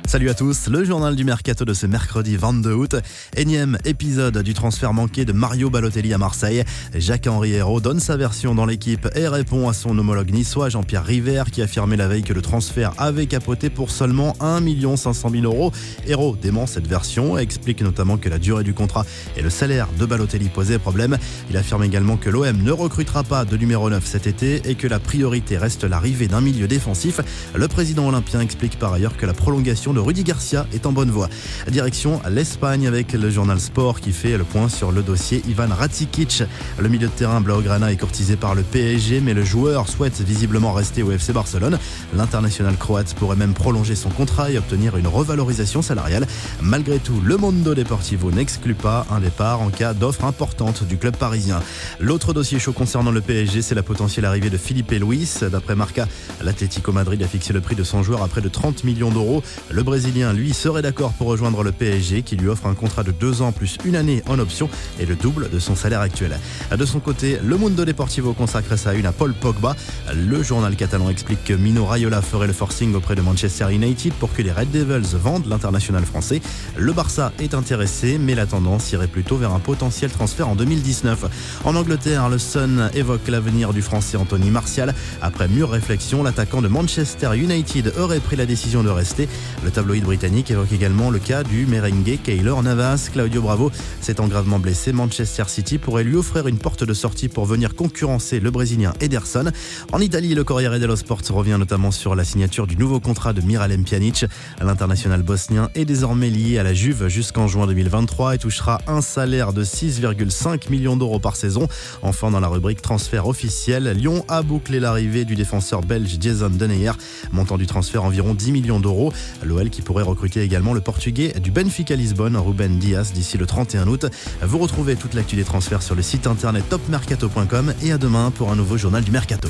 Salut à tous, le journal du Mercato de ce mercredi 22 août. Énième épisode du transfert manqué de Mario Balotelli à Marseille. Jacques-Henri Hérault donne sa version dans l'équipe et répond à son homologue niçois Jean-Pierre River qui affirmait la veille que le transfert avait capoté pour seulement 1 500 000 €. Hérault dément cette version et explique notamment que la durée du contrat et le salaire de Balotelli posaient problème. Il affirme également que l'OM ne recrutera pas de numéro 9 cet été et que la priorité reste l'arrivée d'un milieu défensif. Le président olympien explique par ailleurs que la prolongation de Rudy Garcia est en bonne voie. Direction l'Espagne avec le journal Sport qui fait le point sur le dossier Ivan Rakitic. Le milieu de terrain blaugrana est courtisé par le PSG, mais le joueur souhaite visiblement rester au FC Barcelone. L'international croate pourrait même prolonger son contrat et obtenir une revalorisation salariale. Malgré tout, le Mundo Deportivo n'exclut pas un départ en cas d'offre importante du club parisien. L'autre dossier chaud concernant le PSG, c'est la potentielle arrivée de Filipe Luis. D'après Marca, l'Atlético Madrid a fixé le prix de son joueur à près de 30 millions d'euros. Le Brésilien, lui, serait d'accord pour rejoindre le PSG qui lui offre un contrat de 2 ans plus 1 année en option et le double de son salaire actuel. De son côté, le Mundo Deportivo consacre sa une à Paul Pogba. Le journal catalan explique que Mino Raiola ferait le forcing auprès de Manchester United pour que les Red Devils vendent l'international français. Le Barça est intéressé, mais la tendance irait plutôt vers un potentiel transfert en 2019. En Angleterre, le Sun évoque l'avenir du français Anthony Martial. Après mûre réflexion, l'attaquant de Manchester United aurait pris la décision de rester. Le tabloïd britannique évoque également le cas du merengue Keylor Navas. Claudio Bravo s'étant gravement blessé, Manchester City pourrait lui offrir une porte de sortie pour venir concurrencer le Brésilien Ederson. En Italie, le Corriere dello Sport revient notamment sur la signature du nouveau contrat de Miralem Pjanic. L'international bosnien est désormais lié à la Juve jusqu'en juin 2023 et touchera un salaire de 6,5 millions d'euros par saison. Enfin, dans la rubrique transfert officiel, Lyon a bouclé l'arrivée du défenseur belge Jason Denayer, montant du transfert environ 10 millions d'euros. L'OL qui pourrait recruter également le portugais du Benfica Lisbonne, Ruben Dias, d'ici le 31 août. Vous retrouvez toute l'actu des transferts sur le site internet topmercato.com et à demain pour un nouveau journal du Mercato.